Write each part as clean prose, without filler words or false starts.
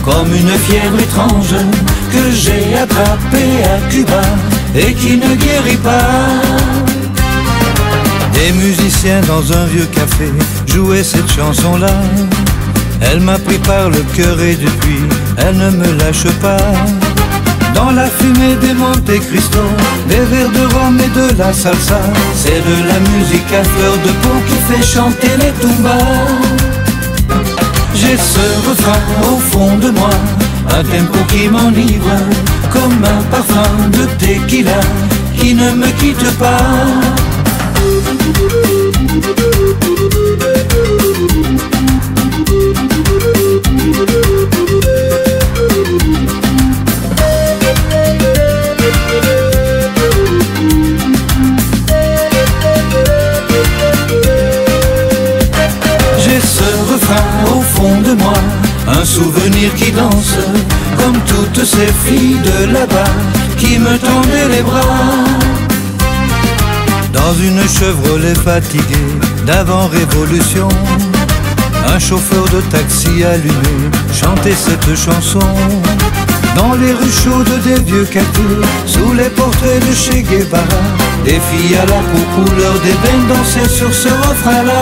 comme une fièvre étrange que j'ai attrapée à Cuba et qui ne guérit pas. Des musiciens dans un vieux café jouaient cette chanson-là. Elle m'a pris par le cœur et depuis elle ne me lâche pas. Dans la fumée des Monte Cristo, des verres de rhum et de la salsa, c'est de la musique à fleur de peau qui fait chanter les tumbas. J'ai ce refrain au fond de moi, un tempo qui m'enivre, comme un parfum de tequila qui ne me quitte pas. J'ai ce refrain au fond de moi, un souvenir qui danse, comme toutes ces filles de là-bas qui me tendaient les bras. Dans une Chevrolet fatiguée d'avant-révolution, un chauffeur de taxi allumé chantait cette chanson. Dans les rues chaudes des vieux quartiers, sous les portraits de Che Guevara, des filles à la peau couleur d'ébène dansaient sur ce refrain-là.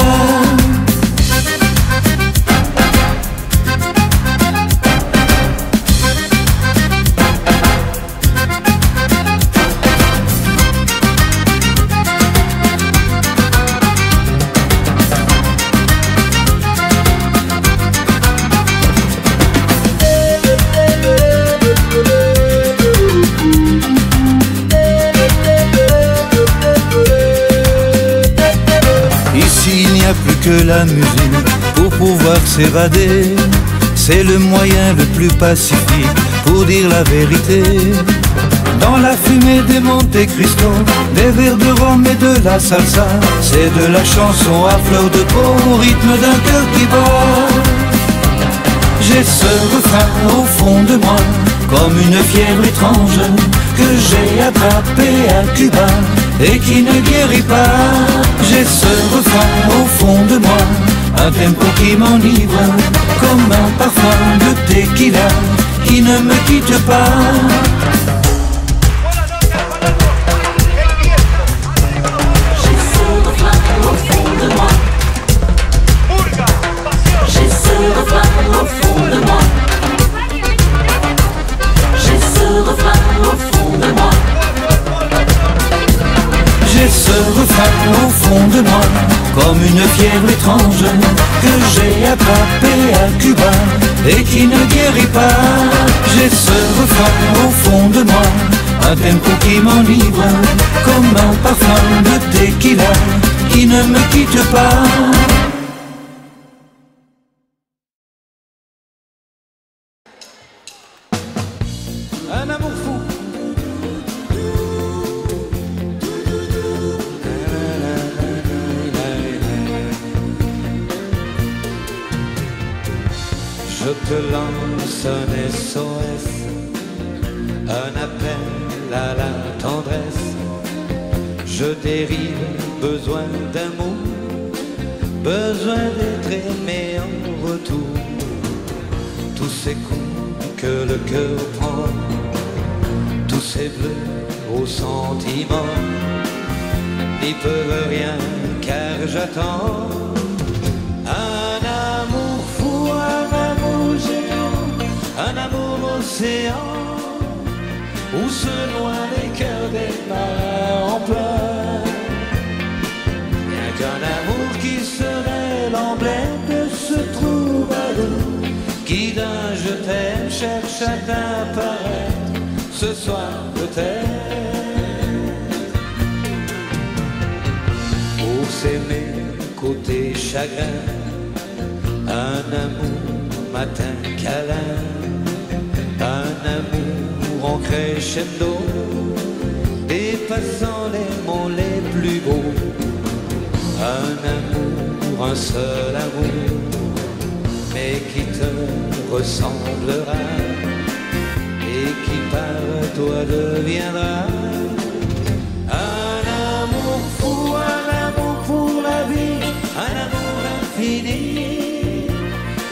Plus que la musique pour pouvoir s'évader, c'est le moyen le plus pacifique pour dire la vérité. Dans la fumée des Monte Cristo, des verres de rhum et de la salsa, c'est de la chanson à fleur de peau au rythme d'un cœur qui bat. J'ai ce refrain au fond de moi, comme une fièvre étrange que j'ai attrapée à Cuba et qui ne guérit pas. J'ai ce refrain au fond de moi, un tempo qui m'enivre, comme un parfum de tequila qui ne me quitte pas. J'ai ce refrain au fond de moi. J'ai ce refrain au fond de moi. J'ai ce refrain au fond de moi. J'ai ce refrain au fond de moi, comme une fièvre étrange que j'ai attrapée à Cuba et qui ne guérit pas. J'ai ce refrain au fond de moi, un tempo qui m'enivre, comme un parfum de tequila qui ne me quitte pas. Un amour fou. Je te lance un SOS, un appel à la tendresse. Je dérive, besoin d'amour, besoin d'être aimé en retour. Tous ces coups que le cœur prend, tous ces bleus aux sentiments, n'y peuvent rien car j'attends un amour fou, un amour géant, un amour océan, où se noient les cœurs des marins en pleurs. Rien qu'un amour qui serait l'emblème de ce troubadour qui d'un je t'aime cherche à t'apparaître ce soir peut-être. Pour s'aimer côté chagrin, un amour matin câlin, un amour en crescendo, dépassant les mots les plus beaux. Un amour, un seul amour, mais qui te ressemblera et qui par toi deviendra un amour fou, un amour pour la vie, un amour infini,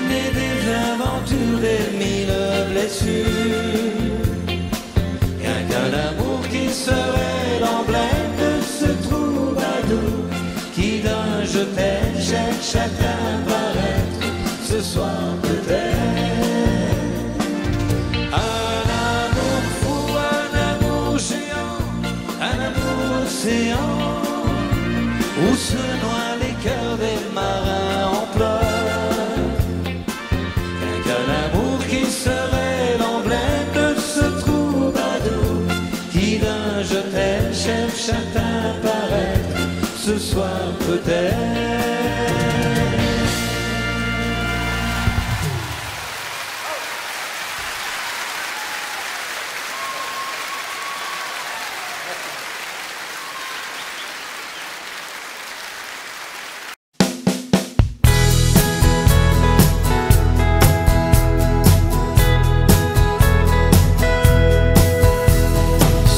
né des aventures des mille chacun paraître ce soir peut-être. Un amour fou, un amour géant, un amour océan, où se noient les cœurs des marins en pleurs. Qu'un amour qui serait l'emblème de ce troubadour, qui d'un je t'aime cherche à t'apparaître ce soir peut-être.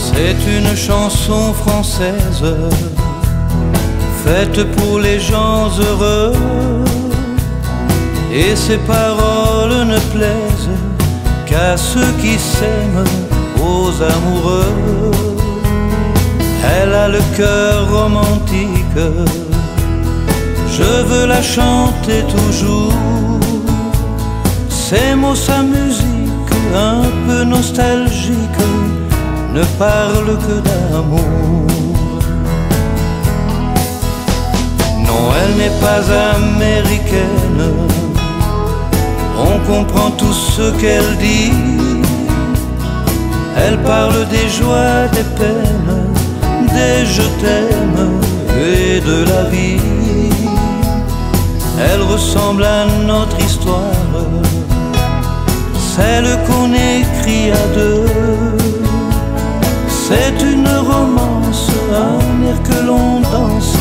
C'est une chanson française faite pour les gens heureux, et ses paroles ne plaisent qu'à ceux qui s'aiment, aux amoureux. Elle a le cœur romantique, je veux la chanter toujours. Ses mots, sa musique, un peu nostalgique, ne parle que d'amour. Non, elle n'est pas américaine, on comprend tout ce qu'elle dit. Elle parle des joies, des peines, des je t'aime et de la vie. Elle ressemble à notre histoire, celle qu'on écrit à deux. C'est une romance, un air que l'on danse,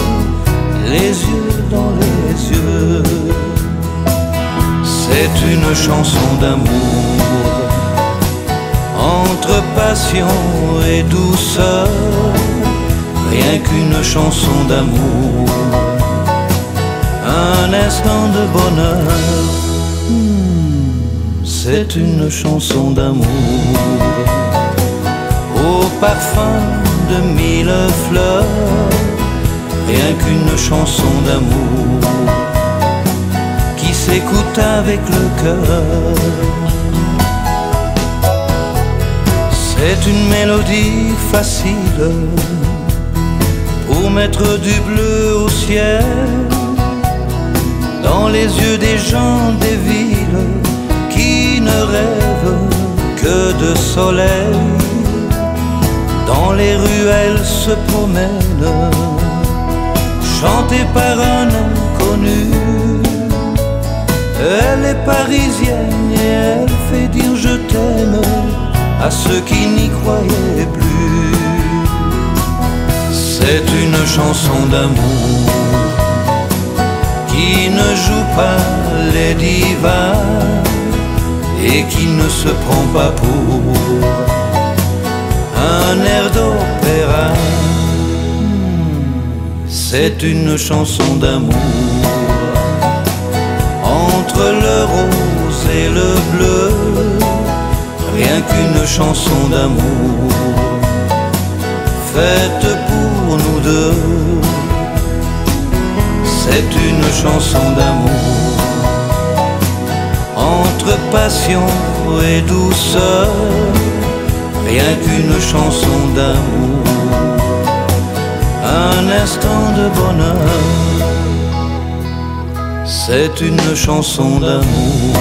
les yeux dans les yeux. C'est une chanson d'amour, entre passion et douceur, rien qu'une chanson d'amour, un instant de bonheur. C'est une chanson d'amour, au parfum de mille fleurs, rien qu'une chanson d'amour qui s'écoute avec le cœur. C'est une mélodie facile pour mettre du bleu au ciel, dans les yeux des gens des villes qui ne rêvent que de soleil. Dans les rues elle se promène, chantée par un inconnu. Elle est parisienne et elle fait dire je t'aime à ceux qui n'y croyaient plus. C'est une chanson d'amour qui ne joue pas les divas et qui ne se prend pas pour un air d'opéra. C'est une chanson d'amour, entre le rose et le bleu, rien qu'une chanson d'amour, faite pour nous deux. C'est une chanson d'amour, entre passion et douceur, rien qu'une chanson d'amour, un instant de bonheur. C'est une chanson d'amour,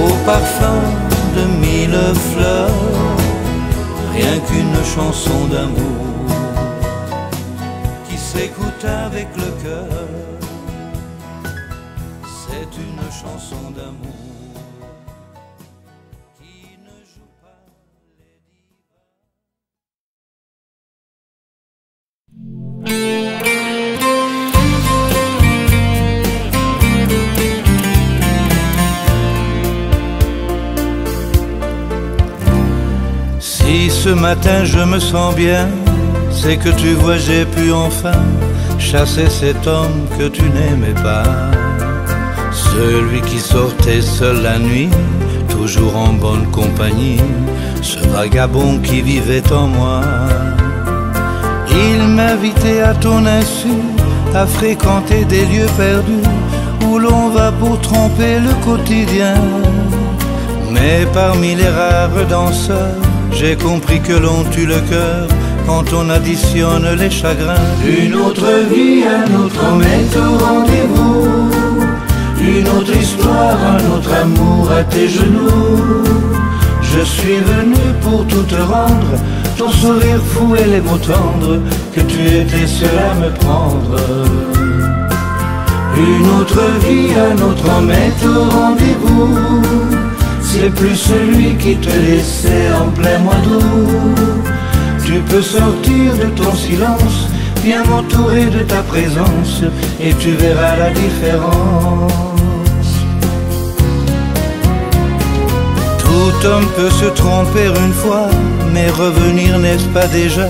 au parfum de mille fleurs, rien qu'une chanson d'amour qui s'écoute avec le cœur. C'est une chanson d'amour. Si ce matin je me sens bien, c'est que tu vois j'ai pu enfin chasser cet homme que tu n'aimais pas. Celui qui sortait seul la nuit, toujours en bonne compagnie, ce vagabond qui vivait en moi. Il m'invitait à ton insu à fréquenter des lieux perdus où l'on va pour tromper le quotidien. Mais parmi les rares danseurs, j'ai compris que l'on tue le cœur quand on additionne les chagrins. Une autre vie, un autre homme est au rendez-vous, une autre histoire, un autre amour à tes genoux. Je suis venu pour tout te rendre, ton sourire fou et les mots tendres, que tu étais seul à me prendre. Une autre vie, un autre homme est au rendez-vous, c'est plus celui qui te laissait en plein mois d'août. Tu peux sortir de ton silence, viens m'entourer de ta présence, et tu verras la différence. Tout homme peut se tromper une fois, mais revenir, n'est-ce pas déjà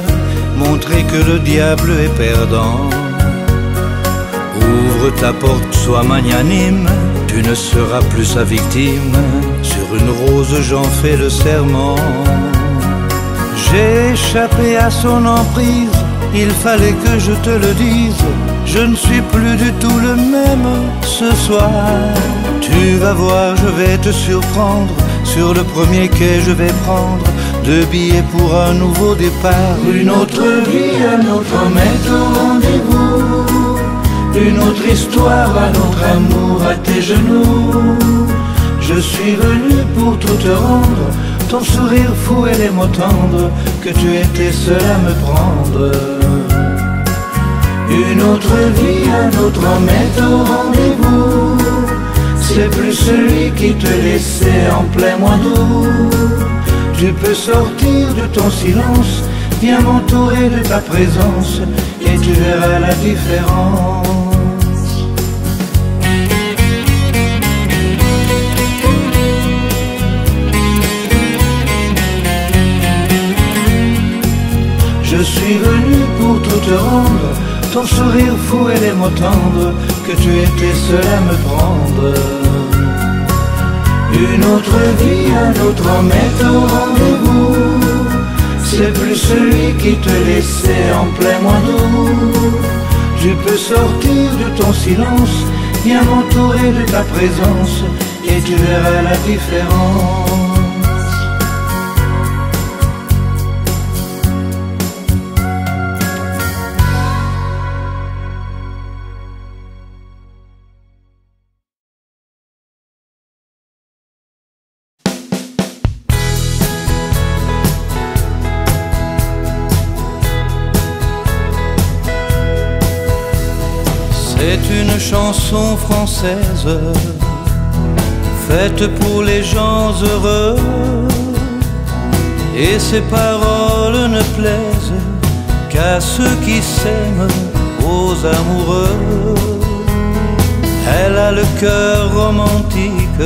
montrer que le diable est perdant? Ouvre ta porte, sois magnanime, tu ne seras plus sa victime. Sur une rose j'en fais le serment. J'ai échappé à son emprise, il fallait que je te le dise. Je ne suis plus du tout le même ce soir. Tu vas voir, je vais te surprendre. Sur le premier quai je vais prendre 2 billets pour un nouveau départ. Une autre vie, un autre homme est au rendez-vous, une autre histoire, un autre amour à tes genoux. Je suis venu pour tout te rendre, ton sourire fou et les mots tendres, que tu étais seul à me prendre. Une autre vie, un autre homme est au rendez-vous, c'est plus celui qui te laissait en plein mois d'août. Tu peux sortir de ton silence, viens m'entourer de ta présence, et tu verras la différence. Je suis venu pour tout te rendre, ton sourire fou et les mots tendres, que tu étais seul à me prendre. Une autre vie, un autre homme est au rendez-vous, c'est plus celui qui te laissait en plein mois d'août. Tu peux sortir de ton silence, viens m'entourer de ta présence, et tu verras la différence. C'est une chanson française, faite pour les gens heureux, et ses paroles ne plaisent qu'à ceux qui s'aiment, aux amoureux. Elle a le cœur romantique,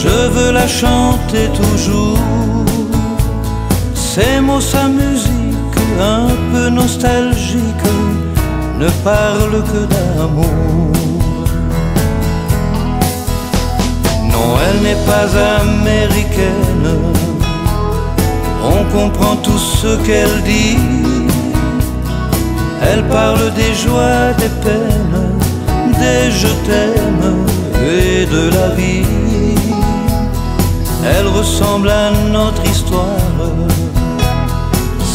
je veux la chanter toujours. Ses mots, sa musique, un peu nostalgique, ne parle que d'amour. Non, elle n'est pas américaine, on comprend tout ce qu'elle dit. Elle parle des joies, des peines, des je t'aime et de la vie. Elle ressemble à notre histoire,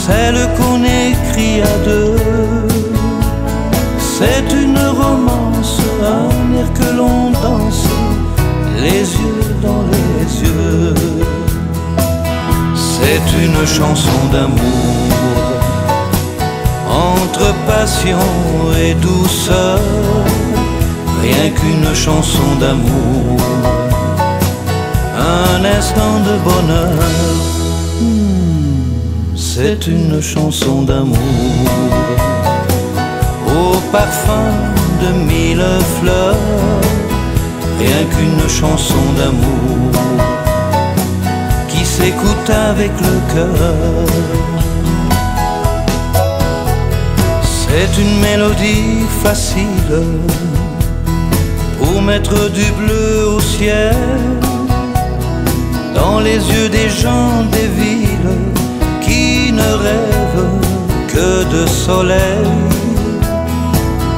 celle qu'on écrit à deux. C'est une romance, un air que l'on danse, les yeux dans les yeux. C'est une chanson d'amour, entre passion et douceur, rien qu'une chanson d'amour, un instant de bonheur. C'est une chanson d'amour, au parfum de 1000 fleurs, rien qu'une chanson d'amour qui s'écoute avec le cœur. C'est une mélodie facile pour mettre du bleu au ciel, dans les yeux des gens des villes qui ne rêvent que de soleil.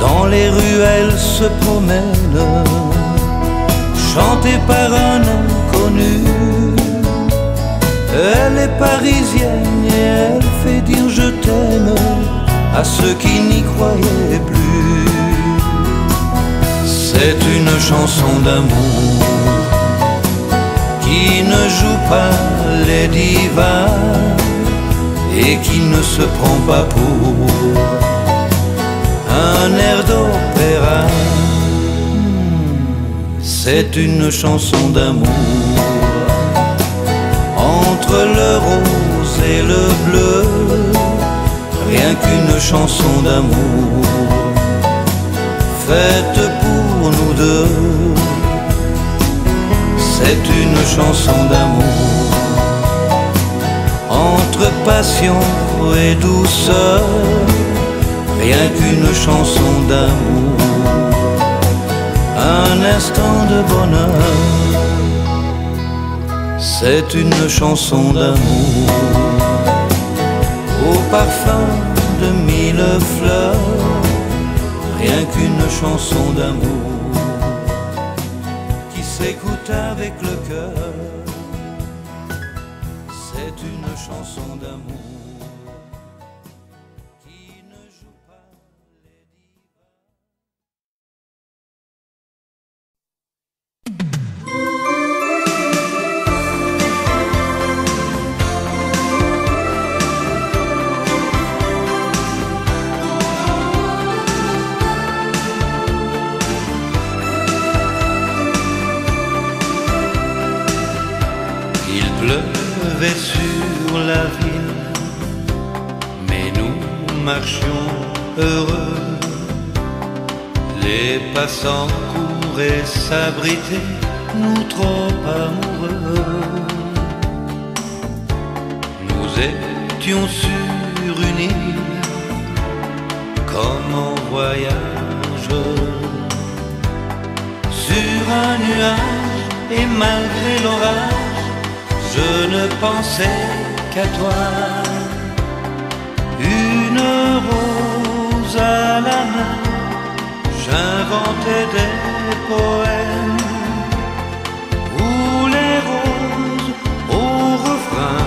Dans les ruelles se promène, chantée par un inconnu. Elle est parisienne et elle fait dire je t'aime à ceux qui n'y croyaient plus. C'est une chanson d'amour qui ne joue pas les divas et qui ne se prend pas pour un air d'opéra. C'est une chanson d'amour entre le rose et le bleu, rien qu'une chanson d'amour faite pour nous deux. C'est une chanson d'amour entre passion et douceur, rien qu'une chanson d'amour, un instant de bonheur. C'est une chanson d'amour au parfum de mille fleurs, rien qu'une chanson d'amour qui s'écoute avec le cœur. C'est une chanson d'amour qui ne joue pas les divas. Il pleuvait sur la ville, mais nous marchions heureux. Les passants couraient s'abriter, nous trop amoureux. Nous étions sur une île, comme en voyage, sur un nuage, et malgré l'orage, je ne pensais qu'à toi. Une rose à la main, j'inventais des poèmes où les roses au refrain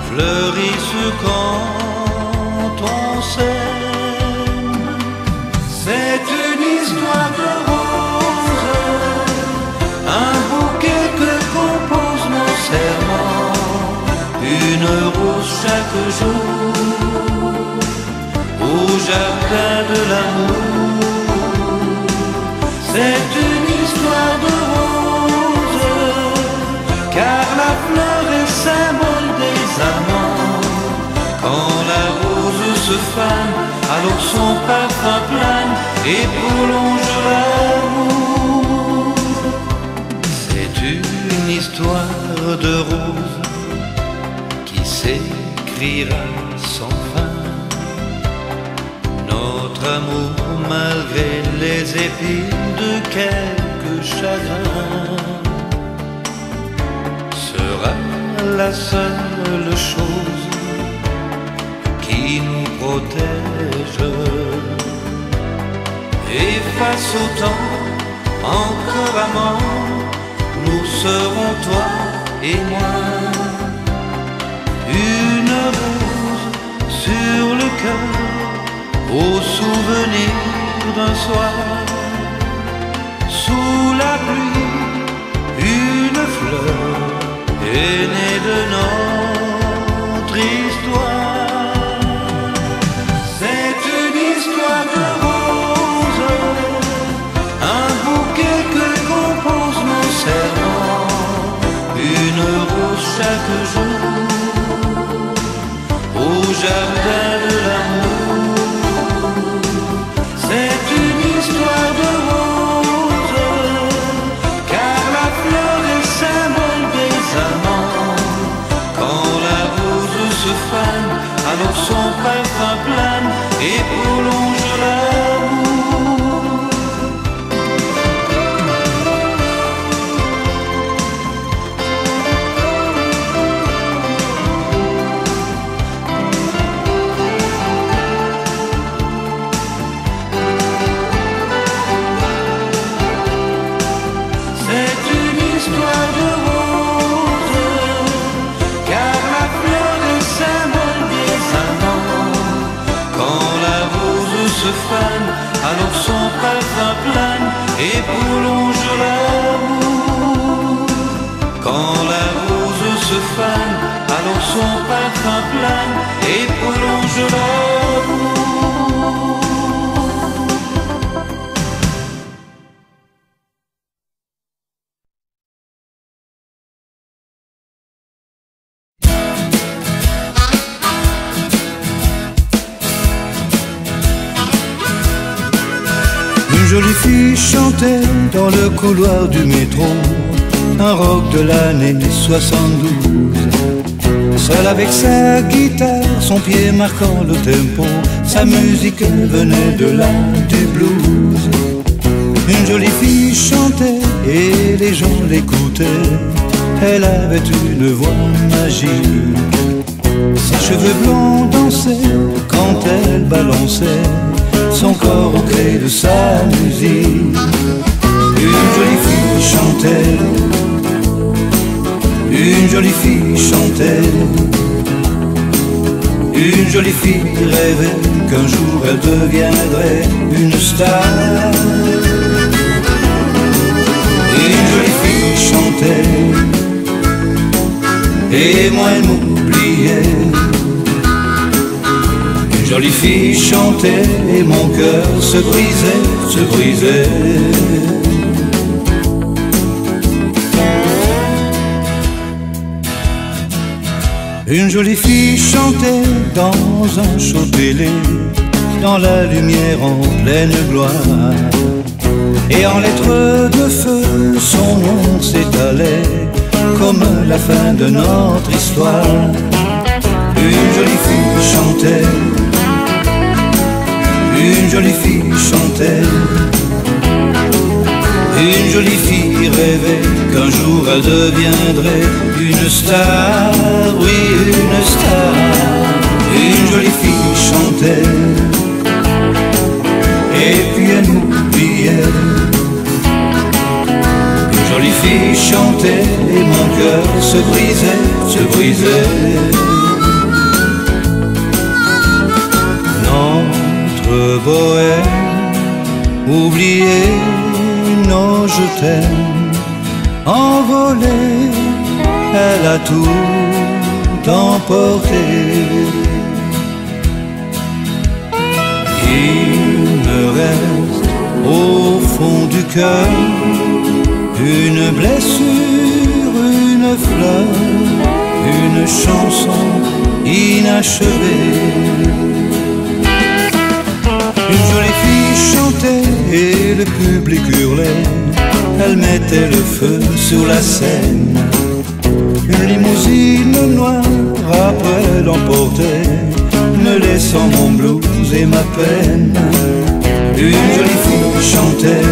fleurissent quand on s'aime. C'est une histoire de rose, un bouquet que compose mon serment, une rose chaque jour au jardin de l'amour. C'est une histoire de rose, car la fleur est symbole des amants. Quand la rose se fane, alors son parfum plane et prolonge l'amour. C'est une histoire de rose qui s'écrira sans fin. Notre amour, malgré les épines de quelques chagrins, sera la seule chose qui nous protège. Et face au temps, encore amants, nous serons toi et moi. Une rose sur le cœur, au souvenir d'un soir. Sous la pluie, une fleur est née de notre histoire. C'est une histoire de rose, un bouquet que compose mon serment, une rose chaque jour au jardin de l'amour. C'est une histoire de rose, car la fleur est symbole des amants. Quand la rose se fane, alors son parfum plane et prolonge l'amour. se fane, alors son parfum plane et prolonge l'amour. Quand la rose se fane, alors son parfum plane et prolonge l'amour. Une jolie fille chantait dans le couloir du métro un rock de l'année 72. Seule avec sa guitare, son pied marquant le tempo, sa musique venait de là, du blues. Une jolie fille chantait et les gens l'écoutaient. Elle avait une voix magique. Ses cheveux blancs dansaient quand elle balançait son corps au gré de sa musique. Une jolie fille chantait, une jolie fille chantait, une jolie fille rêvait qu'un jour elle deviendrait une star. Une jolie fille chantait, et moi elle m'oubliait. Une jolie fille chantait et mon cœur se brisait, se brisait. Une jolie fille chantait dans un show télé, dans la lumière en pleine gloire. Et en lettres de feu, son nom s'étalait comme la fin de notre histoire. Une jolie fille chantait, une jolie fille chantait, une jolie fille rêvait qu'un jour elle deviendrait une star, oui une star. Une jolie fille chantait, et puis elle m'oubliait. Une jolie fille chantait et mon cœur se brisait, se brisait. Notre bohème, oublié nos je t'aime, envolé, elle a tout emporté. Il me reste au fond du cœur une blessure, une fleur, une chanson inachevée. Une jolie fille chantait et le public hurlait. Elle mettait le feu sur la scène. Une limousine noire après l'emportait, me laissant mon blues et ma peine. Une jolie fille chantait,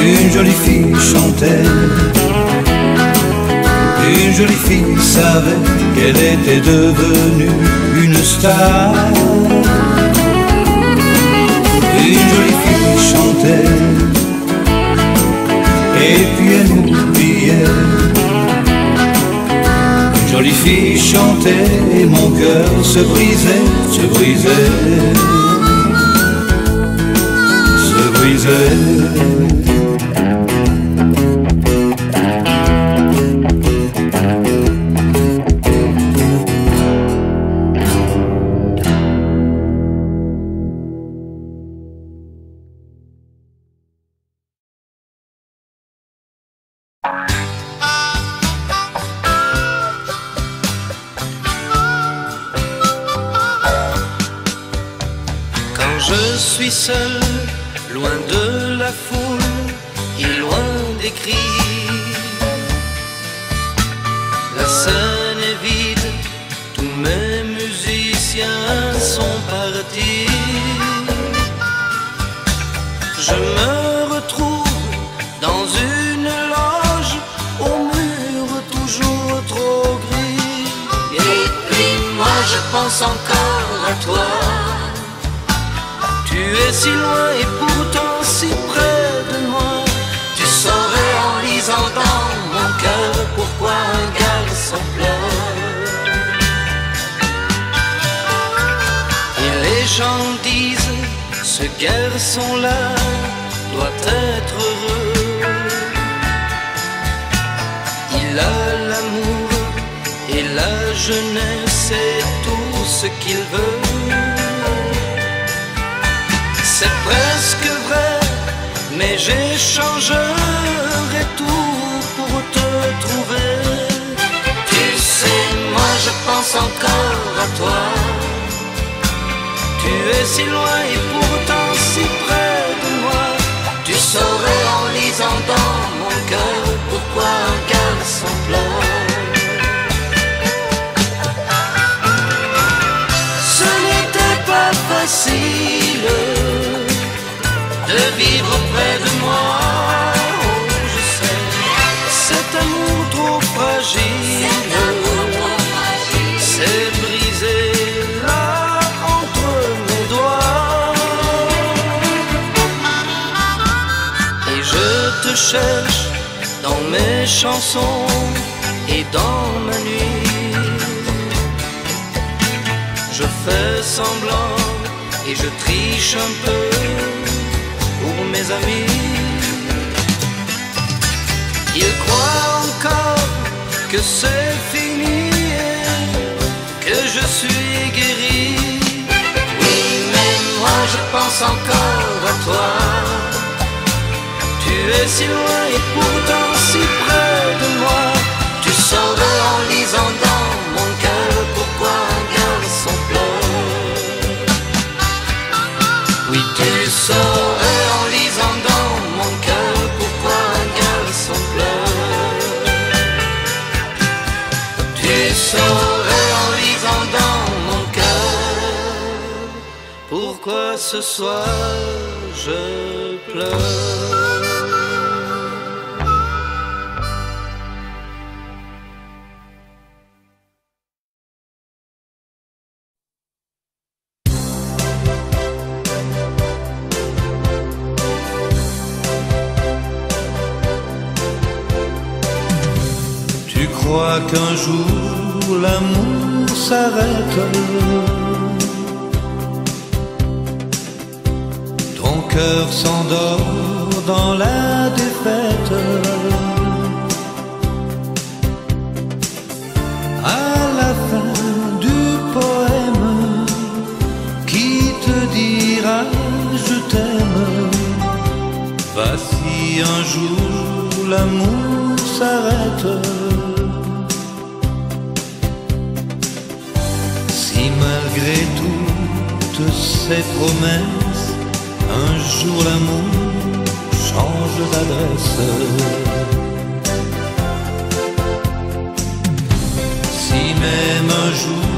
une jolie fille chantait. Une jolie fille savait qu'elle était devenue une star. Une jolie fille chantait, et puis elle m'oubliait. Une jolie fille chantait et mon cœur se brisait, se brisait, se brisait. Je suis seul, loin de la foule et loin des cris. La scène est vide, tous mes musiciens sont partis. Je me retrouve dans une loge au mur toujours trop gris. Et puis moi je pense encore à toi. Tu es si loin et pourtant si près de moi. Tu saurais en lisant dans mon cœur pourquoi un garçon pleure. Et les chants disent, ce garçon-là doit être heureux. Il a l'amour et la jeunesse, c'est tout ce qu'il veut. C'est presque vrai, mais j'échangerai tout pour te trouver. Tu sais, moi je pense encore à toi. Tu es si loin et pourtant si près de moi. Tu saurais en lisant dans mon cœur pourquoi un garçon pleure. Ce n'était pas facile de vivre près de moi. Oh, je sais, cet amour trop fragile s'est brisé là entre mes doigts. Et je te cherche dans mes chansons et dans ma nuit. Je fais semblant et je triche un peu pour mes amis. Ils croient encore que c'est fini, que je suis guéri. Oui, mais moi je pense encore à toi. Tu es si loin et pourtant si près de moi. Tu saurais en lisant dans mon cœur pourquoi un garçon pleure. Oui, tu saurais en lisant dans mon cœur pourquoi un garçon pleure. Tu saurais en lisant dans mon cœur pourquoi ce soir je pleure. Tu crois qu'un jour l'amour s'arrête, ton cœur s'endort dans la défaite. À la fin du poème, qui te dira je t'aime? Va si un jour l'amour s'arrête. Si malgré toutes ces promesses, un jour l'amour change d'adresse. Si même un jour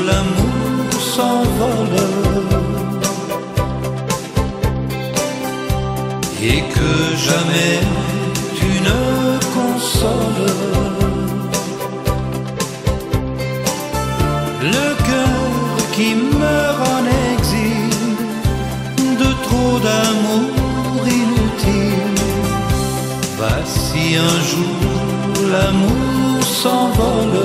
l'amour s'envole et que jamais tu ne consoles le cœur qui meurt en exil de trop d'amour inutile. Va si un jour l'amour s'envole.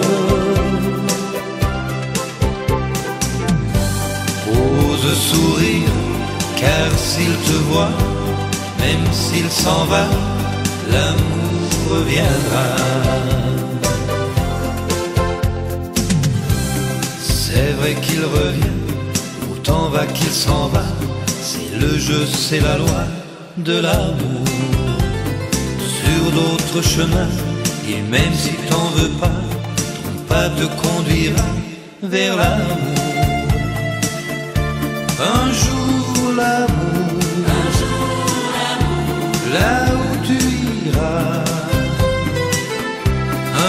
Ose sourire, car s'il te voit, même s'il s'en va, l'amour reviendra. C'est vrai qu'il revient, autant va qu'il s'en va. C'est le jeu, c'est la loi de l'amour. Sur d'autres chemins, et même si t'en veux pas, ton pas te conduira vers l'amour. Un jour l'amour, là où tu iras.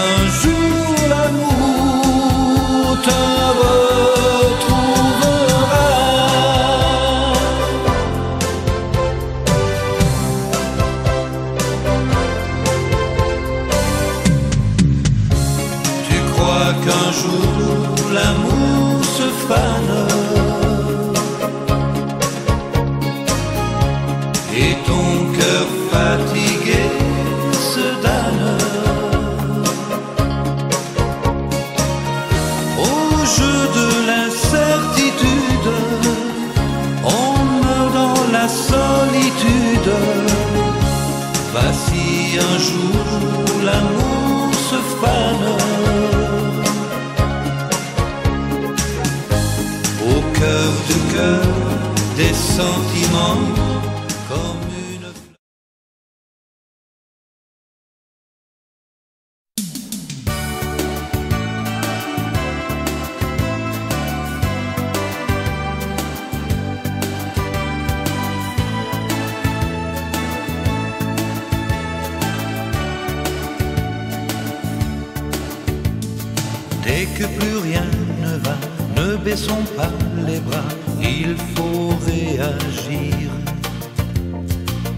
Un jour l'amour te retrouvera. Tu crois qu'un jour l'amour se fane et ton cœur fatigué se damne au jeu de l'incertitude sentiments comme une fleur. Dès que plus rien ne va, ne baissons pas les bras, il faut réagir.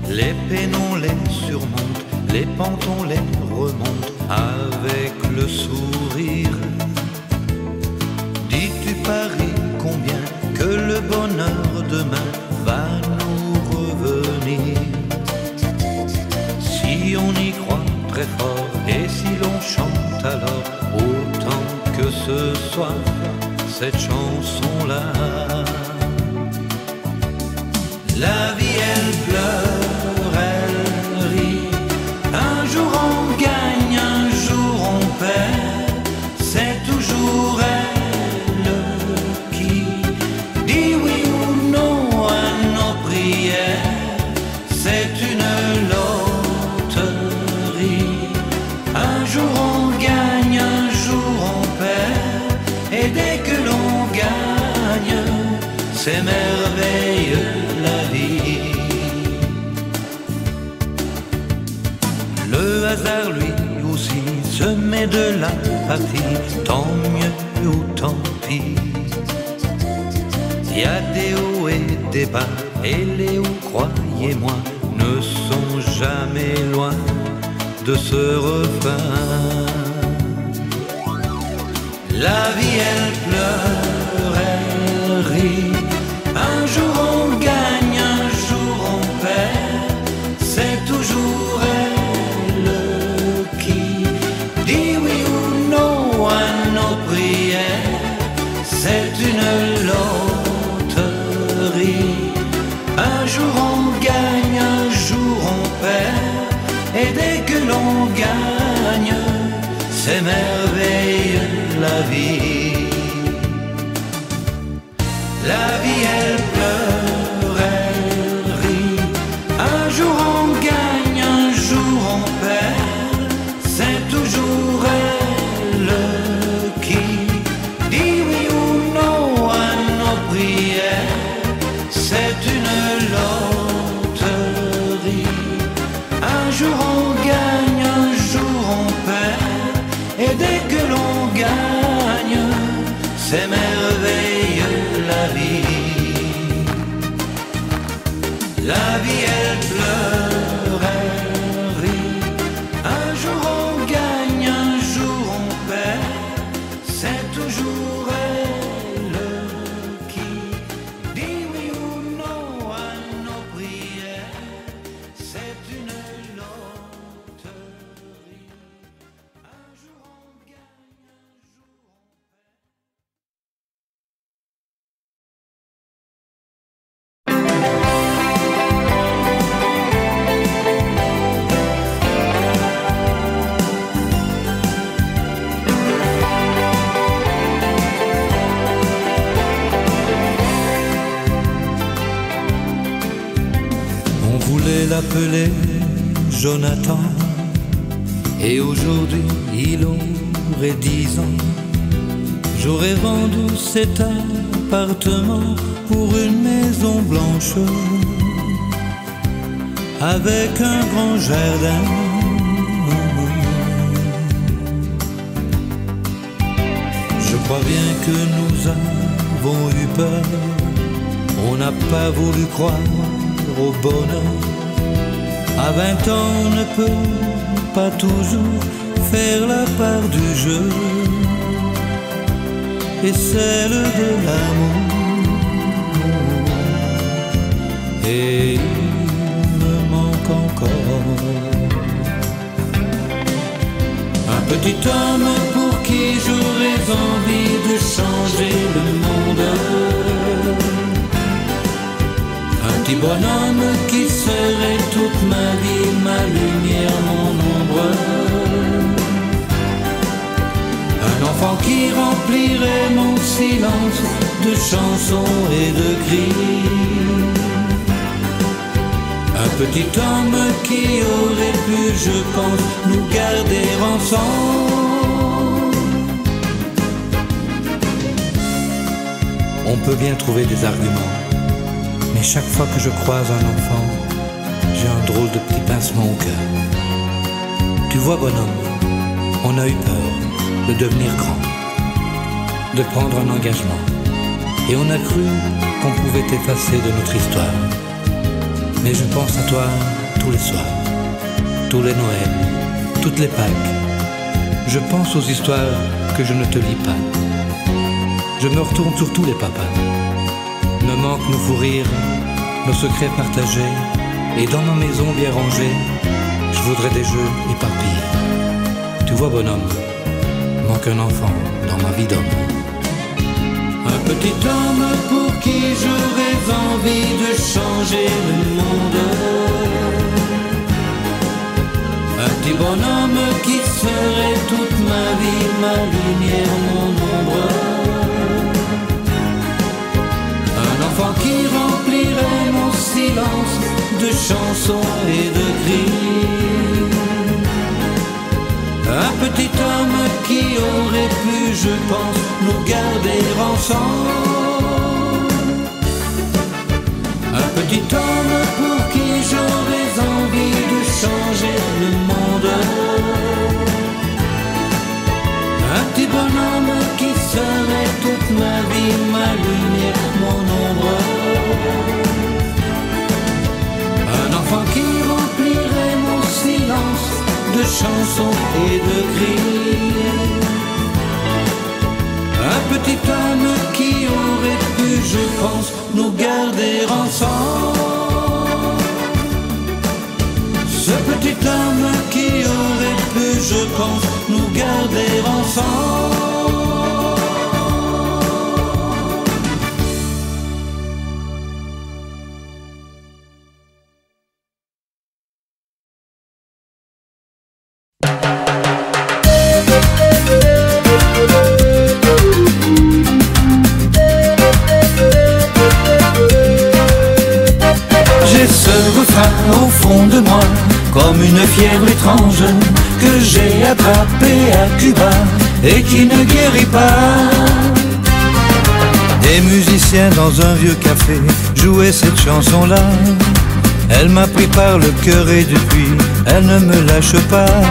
Les peines on les surmonte, les pentes on les remonte avec le sourire. Dis-tu Paris combien que le bonheur demain va nous revenir? Si on y croit très fort et si l'on chante alors autant que ce soit cette chanson-là. La vie elle pleure, elle rit, un jour on gagne, un jour on perd, c'est toujours elle qui dit oui ou non à nos prières, c'est une loterie, un jour on gagne, un jour on perd, et dès que l'on gagne, c'est merveilleux la vie. Le hasard lui aussi se met de l'apathie, tant mieux ou tant pis. Il y a des hauts et des bas, et les hauts, croyez-moi, ne sont jamais loin de ce refrain. La vie elle pleure, elle rit, un jour on gagne, un jour on perd, c'est toujours elle qui dit oui ou non à nos prières, c'est une loterie, un jour on gagne, un jour on perd, et dès que l'on gagne, c'est merveilleux la vie. La vie elle pleure, elle rit, un jour on gagne, un jour on perd, c'est toujours elle qui dit oui ou non à nos prières, c'est une loterie, un jour on gagne, un jour on perd, et dès que l'on gagne, c'est merveilleux la vie. La vie elle pleure, elle rit, un jour on gagne, un jour on perd, c'est toujours elle qui dit oui ou non à nos prières, c'est une loterie, un jour on gagne, un jour on On voulait l'appeler Jonathan, et aujourd'hui il aurait 10 ans. J'aurais vendu cet appartement pour une maison blanche avec un grand jardin. Je crois bien que nous avons eu peur, on n'a pas voulu croire au bonheur. À 20 ans on ne peut pas toujours faire la part du jeu et celle de l'amour. Et il me manque encore un petit homme pour qui j'aurais envie de changer le monde. Un petit bonhomme qui serait toute ma vie, ma lumière, mon ombre. Un enfant qui remplirait mon silence de chansons et de cris. petit homme qui aurait pu, je pense, nous garder ensemble. On peut bien trouver des arguments, mais chaque fois que je croise un enfant, j'ai un drôle de petit pincement au cœur. Tu vois, bonhomme, on a eu peur de devenir grand, de prendre un engagement, et on a cru qu'on pouvait effacer de notre histoire. Mais je pense à toi tous les soirs, tous les Noëls, toutes les Pâques. Je pense aux histoires que je ne te lis pas. Je me retourne sur tous les papas. Me manquent nos fous rires, nos secrets partagés, et dans ma maison bien rangée, je voudrais des jeux éparpillés. Tu vois, bonhomme, manque un enfant dans ma vie d'homme. Un petit homme pour qui j'aurais envie de changer le monde. Un petit bonhomme qui serait toute ma vie, ma lumière, mon ombre. Un enfant qui remplirait mon silence de chansons et de cris. Un petit homme qui aurait pu, je pense, nous garder ensemble. Un petit homme pour qui j'aurais envie de changer le monde. Un petit bonhomme qui serait toute ma vie, ma lumière, mon ombre. Un enfant qui remplirait mon silence de chansons et de cris. Un petit homme qui aurait pu, je pense, nous garder ensemble. Ce petit homme qui aurait pu, je pense, nous garder ensemble. Au fond de moi, comme une fièvre étrange que j'ai attrapée à Cuba et qui ne guérit pas. Des musiciens dans un vieux café jouaient cette chanson-là. Elle m'a pris par le cœur et depuis, elle ne me lâche pas.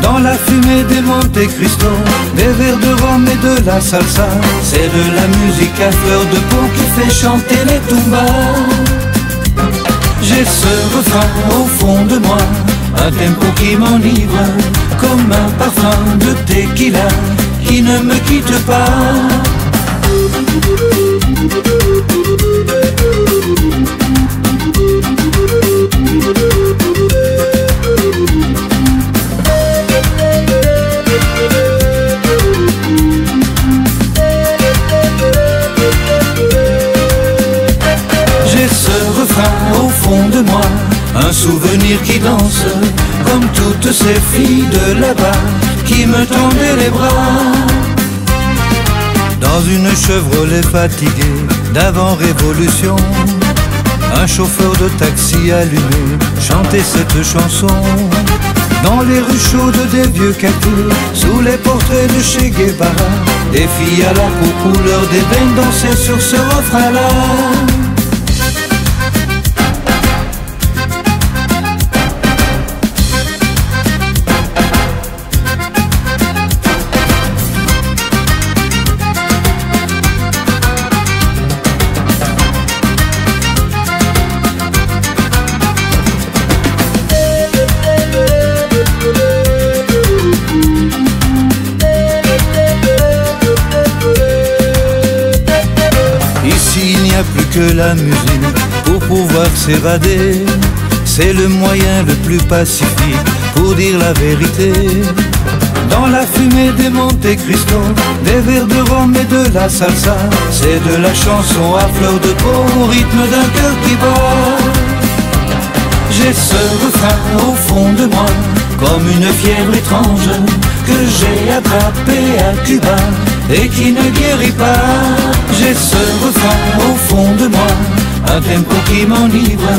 Dans la fumée des Monte Cristo, des verres de rhum et de la salsa, c'est de la musique à fleur de peau qui fait chanter les tumbas. J'ai ce refrain au fond de moi, un tempo qui m'enivre, comme un parfum de tequila qui ne me quitte pas. J'ai ce refrain au fond de moi, un souvenir qui danse, comme toutes ces filles de là-bas qui me tendaient les bras. Dans une Chevrolet fatiguée d'avant-révolution, un chauffeur de taxi allumé chantait cette chanson. Dans les rues chaudes des vieux cafés, sous les portraits de Che Guevara, des filles à la peau couleur d'ébène dansaient sur ce refrain-là. Plus que la musique pour pouvoir s'évader, c'est le moyen le plus pacifique pour dire la vérité. Dans la fumée des Monte Cristo, des verres de rhum et de la salsa, c'est de la chanson à fleur de peau au rythme d'un cœur qui bat. J'ai ce refrain au fond de moi, comme une fièvre étrange que j'ai attrapée à Cuba et qui ne guérit pas. J'ai ce refrain au fond de moi, un tempo qui m'enivre,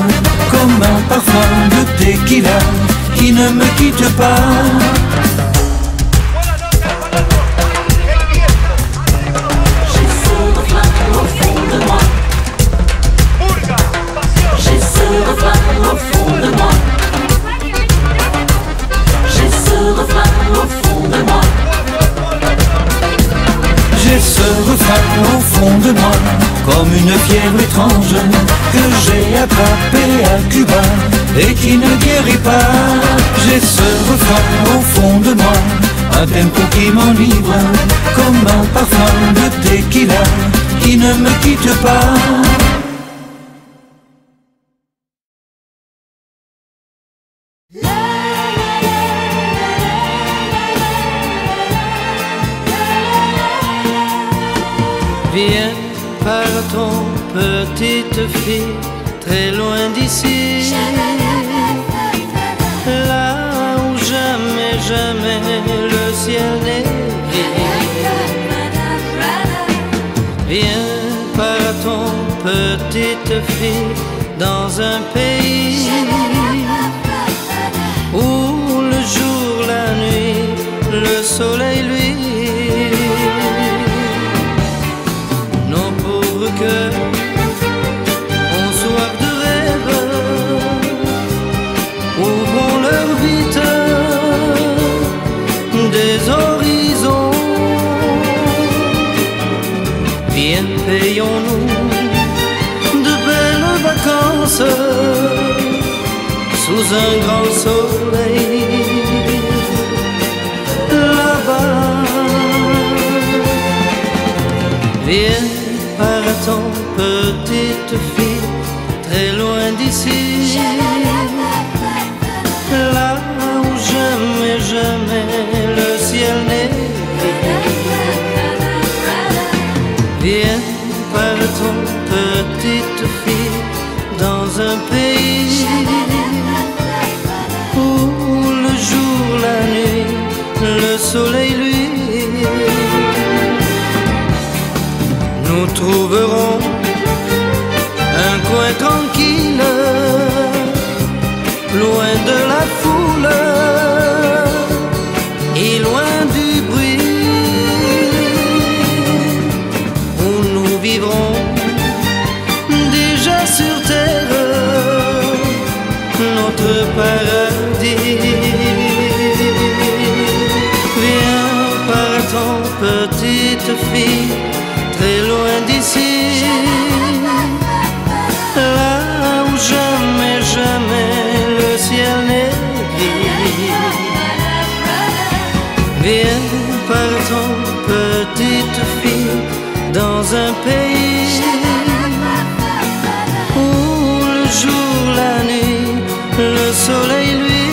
comme un parfum de tequila qui ne me quitte pas. J'ai ce refrain au fond de moi. J'ai ce refrain au fond de moi. J'ai ce refrain au fond de moi. J'ai ce refrain au fond de moi, comme une fièvre étrange que j'ai attrapée à Cuba et qui ne guérit pas. J'ai ce refrain au fond de moi, un tempo qui m'enivre, comme un parfum de tequila qui ne me quitte pas. Viens, partons, petite fille, très loin d'ici, là où jamais, jamais le ciel n'est gris. Viens, partons, petite fille, dans un pays où le jour, la nuit, le soleil, lui, que ont soif de rêve, ouvrons leur vite des horizons. Viens, payons-nous de belles vacances sous un grand soleil là-bas. Viens, partons, petite fille, très loin d'ici, là où jamais, jamais le ciel n'est gris. Viens, partons, petite fille, dans un pays où le jour, la nuit, le soleil, lui, nous trouverons un coin tranquille, loin de la foule et loin du bruit, où nous vivrons déjà sur terre notre paradis. Viens, partons, petite fille, très loin d'ici, là où jamais, jamais le ciel n'est gris. Viens, partons, petite fille, dans un pays où le jour, la nuit, le soleil, lui,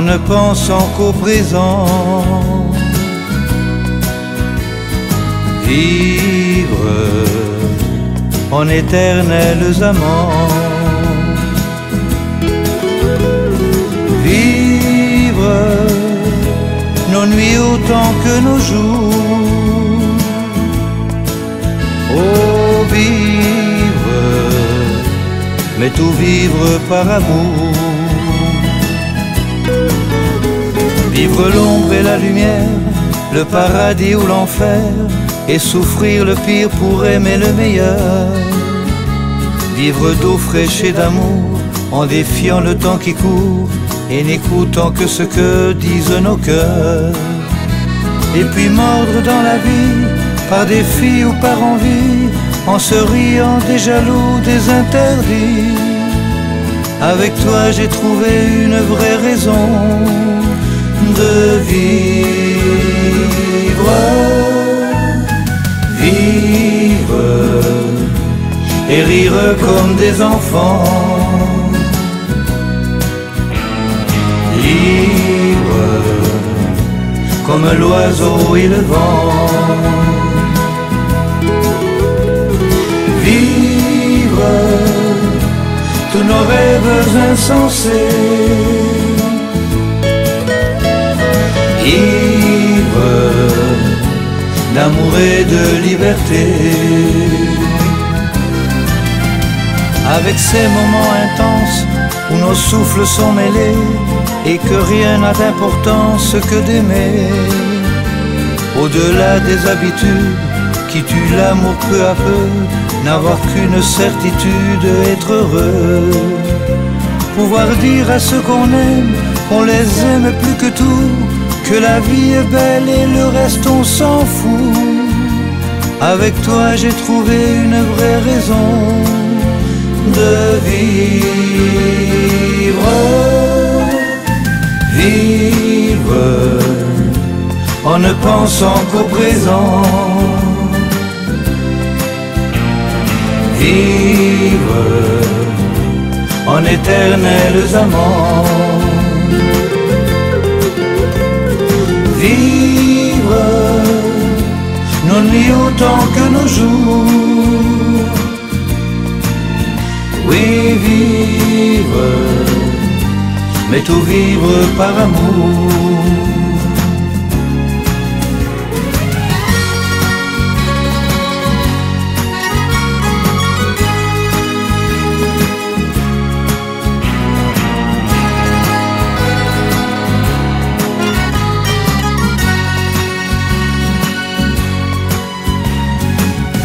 En ne pensant qu'au présent, vivre en éternels amants, vivre nos nuits autant que nos jours, oh vivre, mais tout vivre par amour. Vivre l'ombre et la lumière, le paradis ou l'enfer, et souffrir le pire pour aimer le meilleur. Vivre d'eau fraîche et d'amour, en défiant le temps qui court et n'écoutant que ce que disent nos cœurs. Et puis mordre dans la vie, par défi ou par envie, en se riant des jaloux, des interdits. Avec toi j'ai trouvé une vraie raison de vivre, vivre et rire comme des enfants, libre comme l'oiseau et le vent. Vivre tous nos rêves insensés, ivre d'amour et de liberté. Avec ces moments intenses où nos souffles sont mêlés et que rien n'a d'importance que d'aimer. Au-delà des habitudes qui tuent l'amour peu à peu, n'avoir qu'une certitude, être heureux. Pouvoir dire à ceux qu'on aime, qu'on les aime plus que tout, que la vie est belle et le reste on s'en fout. Avec toi j'ai trouvé une vraie raison de vivre, vivre en ne pensant qu'au présent, vivre en éternels amants, vivre nos nuits autant que nos jours. Oui, vivre, mais tout vivre par amour.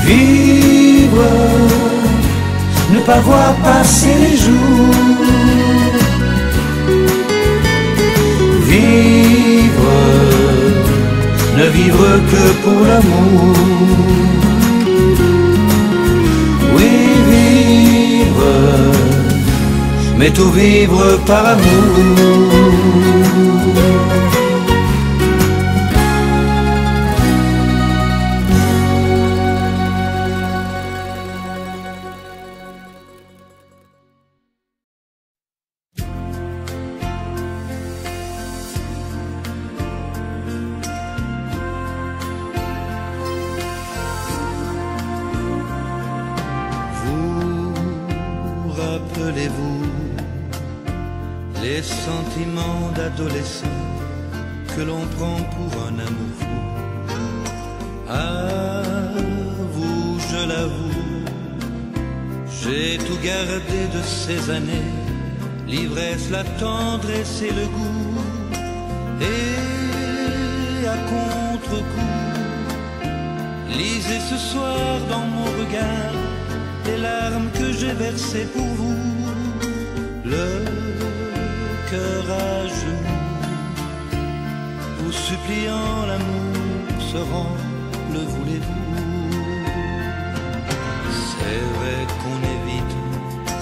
Vivre, ne pas voir passer les jours. Vivre, ne vivre que pour l'amour. Oui, vivre, mais tout vivre par amour. Rappelez-vous les sentiments d'adolescent que l'on prend pour un amour fou. À vous, je l'avoue, j'ai tout gardé de ces années, l'ivresse, la tendresse et le goût. Et à contre-coup, lisez ce soir dans mon regard les larmes que j'ai versées pour vous, le cœur à genoux, vous suppliant l'amour se rend, le voulez-vous? C'est vrai qu'on évite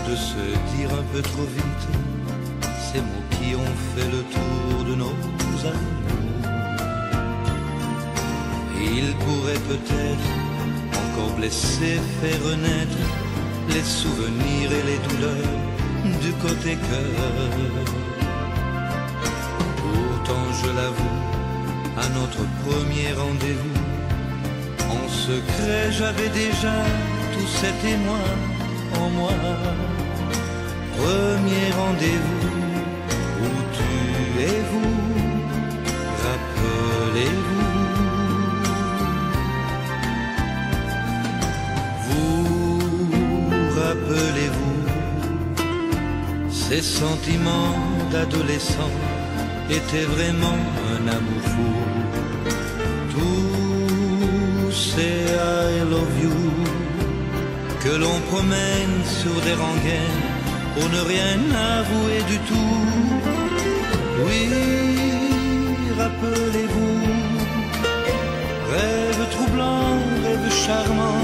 de se dire un peu trop vite ces mots qui ont fait le tour de nos amours. Il pourrait peut-être encore blessé, faire renaître les souvenirs et les douleurs du côté cœur. Pourtant, je l'avoue, à notre premier rendez-vous, en secret, j'avais déjà tous ces témoins en moi. Premier rendez-vous, où tu et vous, rappelez-vous. Rappelez-vous, ces sentiments d'adolescent étaient vraiment un amour fou. Tous ces I love you que l'on promène sur des rengaines pour ne rien avouer du tout. Oui, rappelez-vous, rêve troublant, rêve charmant,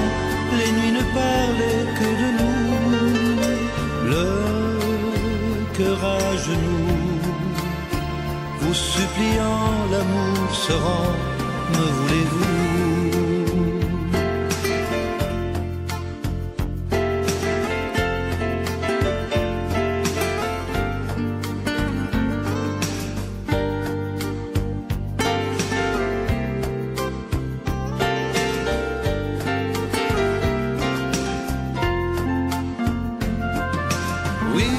les nuits ne parlaient que de nous. Le cœur à genoux, vous suppliant, l'amour se rend, me voulez-vous? Oui,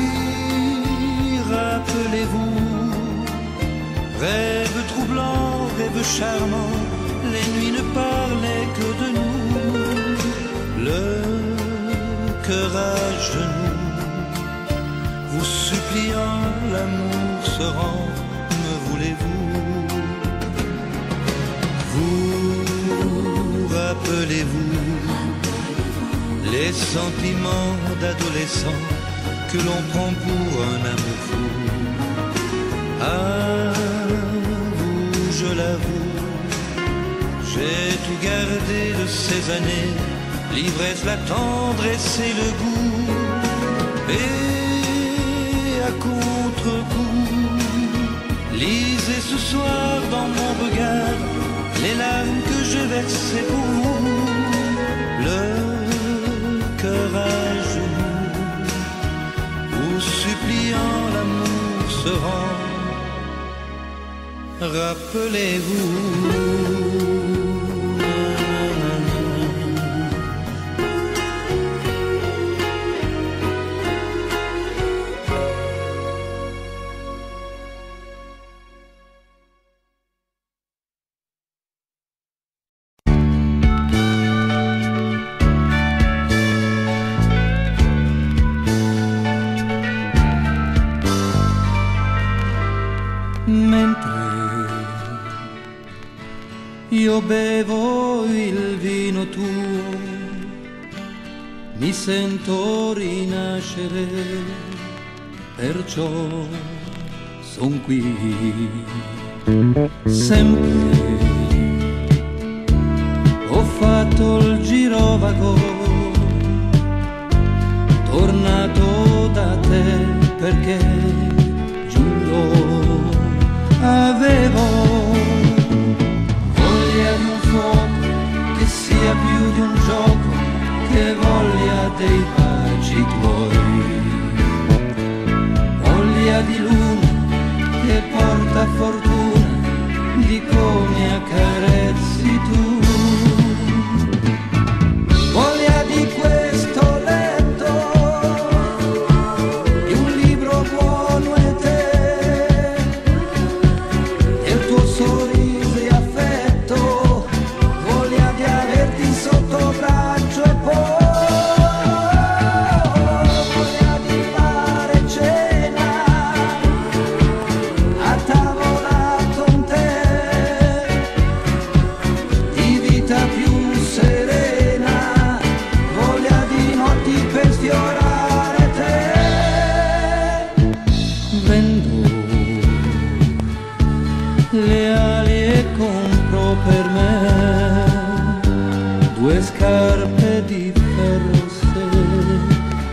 rappelez-vous, rêve troublant, rêve charmant, les nuits ne parlaient que de nous. Le cœur à genoux, vous suppliant, l'amour se rend, me voulez-vous? Vous rappelez-vous les sentiments d'adolescent que l'on prend pour un amour fou? Ah, vous, je l'avoue, j'ai tout gardé de ces années, l'ivresse, la tendresse et le goût. Et à contre-coup, lisez ce soir dans mon regard les larmes que j'ai versées pour vous. Le cœur à genoux, vous suppliant, l'amour se rend. Rappelez-vous. Io bevo il vino tuo, mi sento rinascere, perciò son qui. Sempre ho fatto il girovago, tornato da te perché giuro avevo di un fuoco che sia più di un gioco, che voglia dei baci tuoi, voglia di luna che porta fortuna, di come accarezzi tu, voglia di questo letto, di un libro buono e te, del tuo sorriso sotto braccio e poi voglia di fare cena a tavola con te, di vita più serena, voglia di notti per sfiorare te. Vendo le ali e compro per me due scarpe di ferro, se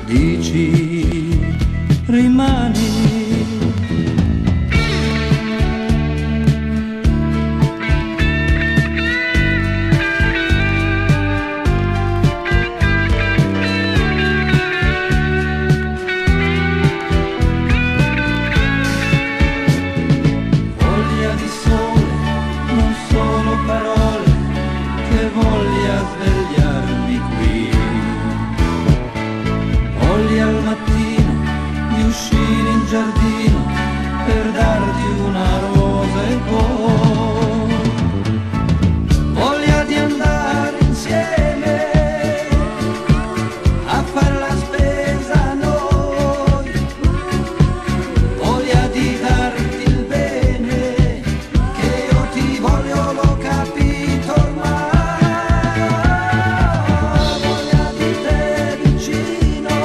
dici rimani. Voglia di sole, non solo parole, che voglia svegliarmi qui, voglia al mattino di uscire in giardino per darti una rosa e poi voglia di andare insieme a far la spesa noi, voglia di darti il bene che io ti voglio, l'ho capito ormai, voglia di te vicino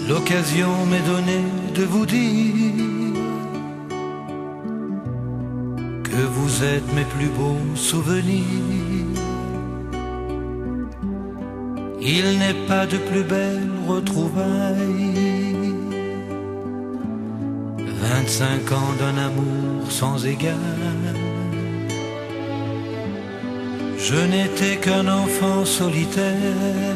l'occasion m'est donnée de vous dire que vous êtes mes plus beaux souvenirs. Il n'est pas de plus belle retrouvaille, 25 ans d'un amour sans égal. Je n'étais qu'un enfant solitaire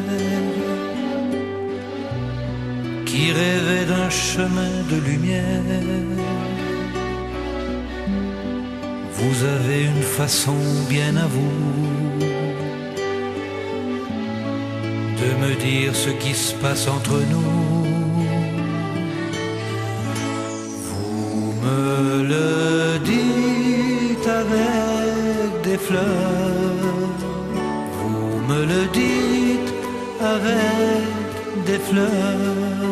qui rêvait d'un chemin de lumière. Vous avez une façon bien à vous de me dire ce qui se passe entre nous. Vous me le dites avec des fleurs, vous me le dites avec des fleurs.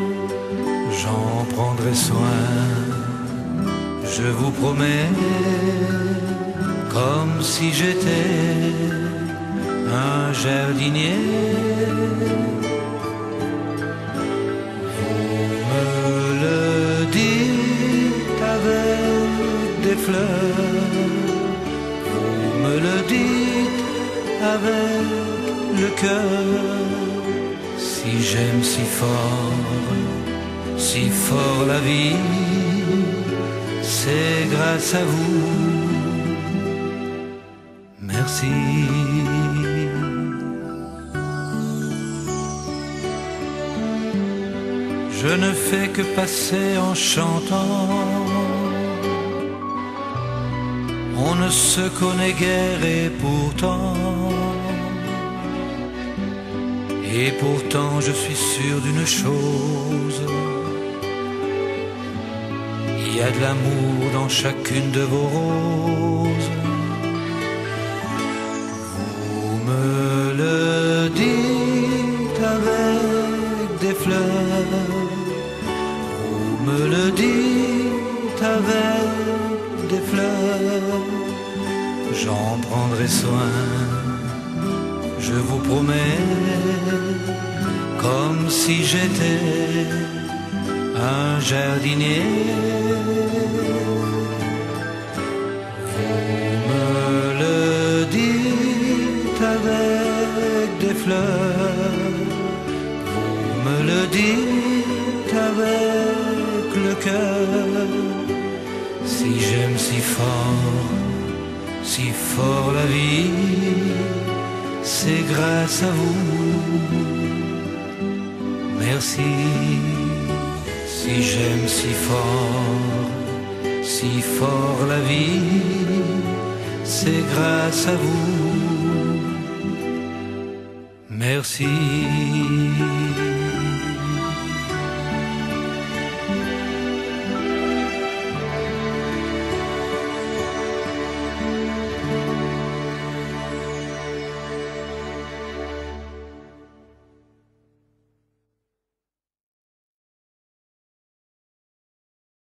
J'en prendrai soin, je vous promets, comme si j'étais un jardinier. Vous me le dites avec des fleurs, vous me le dites avec le cœur. Si j'aime si fort la vie, c'est grâce à vous. Merci. Je ne fais que passer en chantant, on ne se connaît guère et pourtant je suis sûr d'une chose, il y a de l'amour dans chacune de vos roses. Vous me le dites avec des fleurs, vous me le dites avec des fleurs. J'en prendrai soin, je vous promets, comme si j'étais un jardinier. Vous me le dites avec des fleurs, vous me le dites avec le cœur. Si j'aime si fort la vie, c'est grâce à vous. Merci. Si j'aime si fort la vie, c'est grâce à vous. Merci.